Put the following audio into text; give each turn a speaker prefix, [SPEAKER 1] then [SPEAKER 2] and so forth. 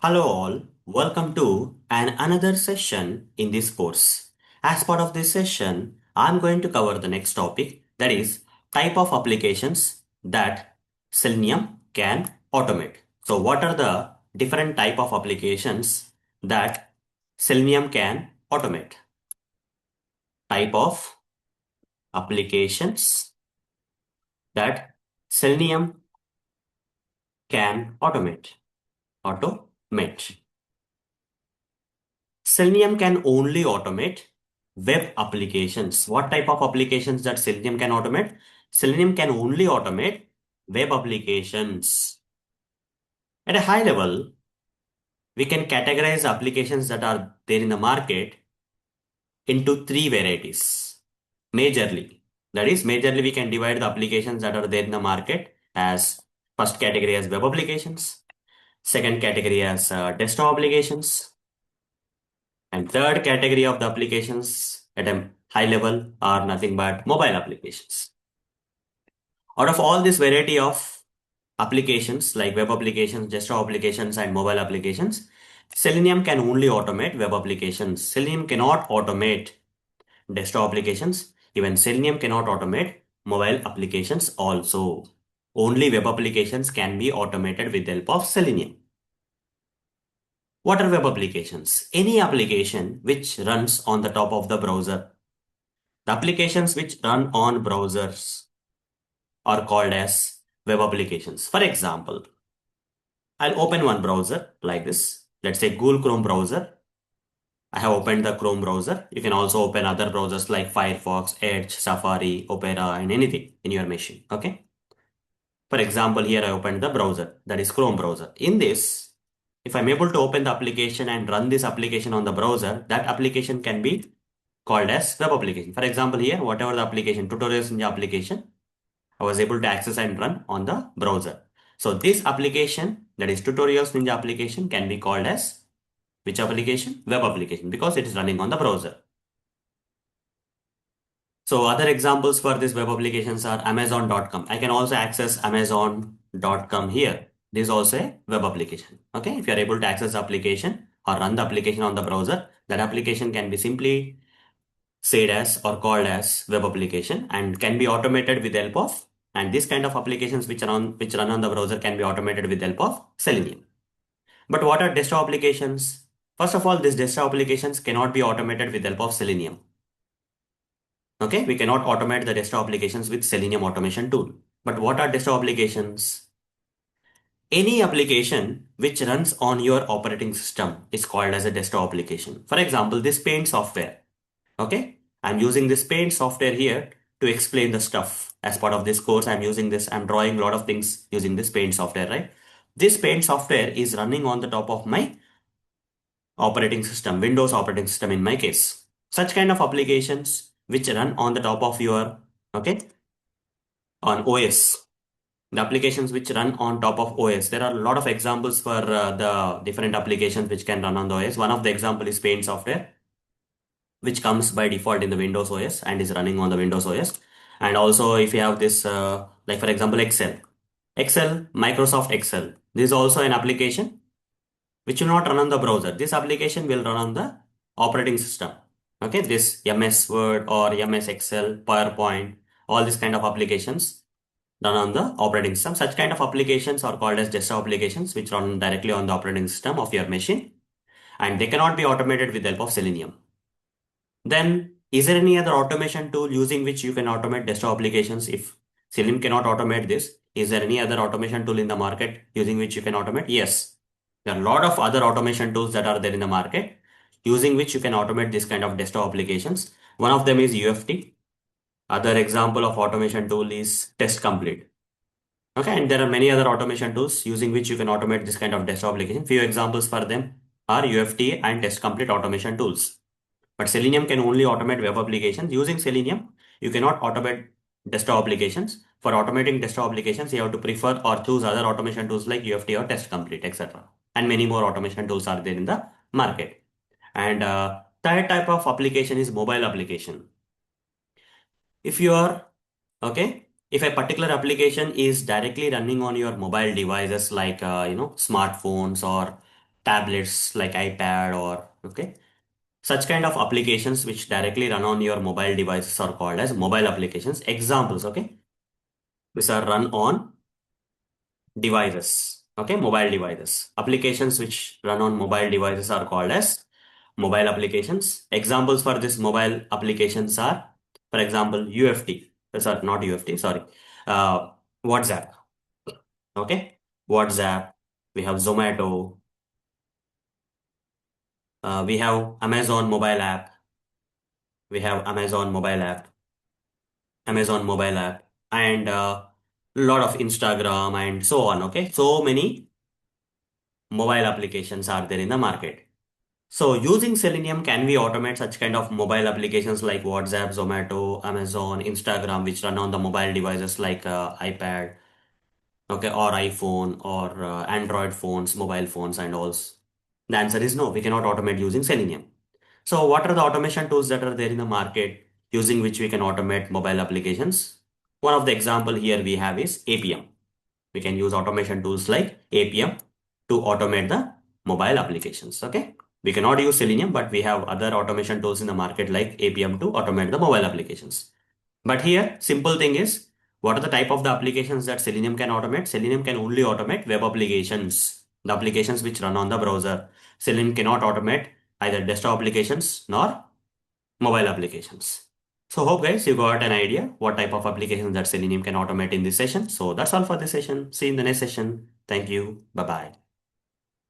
[SPEAKER 1] Hello all, welcome to another session in this course. As part of this session, I'm going to cover the next topic, that is type of applications that Selenium can automate. So what are the different type of applications that Selenium can automate? Type of applications that Selenium can automate. Automate. Selenium can only automate web applications. What type of applications that Selenium can automate? Selenium can only automate web applications. At a high level, we can categorize applications that are there in the market into three varieties. Majorly. That is, majorly we can divide the applications that are there in the market as first category as web applications, second category as desktop applications, and third category of the applications at a high level are nothing but mobile applications. Out of all this variety of applications like web applications, desktop applications, and mobile applications, Selenium can only automate web applications. Selenium cannot automate desktop applications. Even Selenium cannot automate mobile applications also. Only web applications can be automated with the help of Selenium. What are web applications? Any application which runs on the top of the browser. The applications which run on browsers are called as web applications. For example, I'll open one browser like this. Let's say Google Chrome browser. I have opened the Chrome browser. You can also open other browsers like Firefox, Edge, Safari, Opera, and anything in your machine. Okay. For example, here I opened the browser, that is Chrome browser. In this, if I'm able to open the application and run this application on the browser, that application can be called as web application. For example, here, whatever the application, tutorials in the application, I was able to access and run on the browser. So this application, that is Tutorials Ninja application, can be called as which application? Web application, because it is running on the browser. So other examples for this web applications are Amazon.com. I can also access Amazon.com here. This is also a web application. Okay, if you are able to access the application or run the application on the browser, that application can be simply said as or called as web application and can be automated with the help of, and this kind of applications which run on the browser can be automated with the help of Selenium. But what are desktop applications? First of all, these desktop applications cannot be automated with the help of Selenium. Okay, we cannot automate the desktop applications with Selenium automation tool. But what are desktop applications? Any application which runs on your operating system is called as a desktop application. For example, this Paint software. Okay, I'm using this Paint software here to explain the stuff. As part of this course, I'm drawing a lot of things using this Paint software, right? This Paint software is running on the top of my operating system, Windows operating system in my case. Such kind of applications which run on the top of your, okay, on OS. The applications which run on top of OS. There are a lot of examples for the different applications which can run on the OS. One of the example is Paint software, which comes by default in the Windows OS and is running on the Windows OS. And also if you have this, like for example, Microsoft Excel. This is also an application which will not run on the browser. This application will run on the operating system. Okay, this MS Word or MS Excel, PowerPoint, all these kind of applications run on the operating system. Such kind of applications are called as desktop applications which run directly on the operating system of your machine, and they cannot be automated with the help of Selenium. Then, is there any other automation tool using which you can automate desktop applications? If Selenium cannot automate this, is there any other automation tool in the market using which you can automate? Yes. There are a lot of other automation tools that are there in the market using which you can automate this kind of desktop applications. One of them is UFT. Other example of automation tool is Test Complete. Okay, and there are many other automation tools using which you can automate this kind of desktop application. Few examples for them are UFT and Test Complete automation tools. But Selenium can only automate web applications. Using Selenium, you cannot automate desktop applications. For automating desktop applications, you have to prefer or choose other automation tools like UFT or Test Complete, etc. And many more automation tools are there in the market. And third type of application is mobile application. If you are, okay, if a particular application is directly running on your mobile devices like, smartphones or tablets like iPad or okay. Such kind of applications which directly run on your mobile devices are called as mobile applications. Examples, okay? These are run on devices, okay? Mobile devices. Applications which run on mobile devices are called as mobile applications. Examples for this mobile applications are, for example, UFT. Sorry, not UFT, sorry. Uh, WhatsApp, okay? WhatsApp. We have Zomato. We have Amazon mobile app. We have Amazon mobile app, and lot of Instagram and so on. Okay, so many mobile applications are there in the market. So using Selenium, can we automate such kind of mobile applications like WhatsApp, Zomato, Amazon, Instagram, which run on the mobile devices like iPad, okay, or iPhone or Android phones, mobile phones, and all? The answer is no. We cannot automate using Selenium. So what are the automation tools that are there in the market using which we can automate mobile applications? One of the example here we have is APM. We can use automation tools like APM to automate the mobile applications. Okay. We cannot use Selenium, but we have other automation tools in the market like APM to automate the mobile applications. But here, simple thing is, what are the type of the applications that Selenium can automate? Selenium can only automate web applications, the applications which run on the browser. Selenium cannot automate either desktop applications nor mobile applications. So hope guys you got an idea what type of applications that Selenium can automate in this session. So that's all for this session. See you in the next session. Thank you. Bye bye.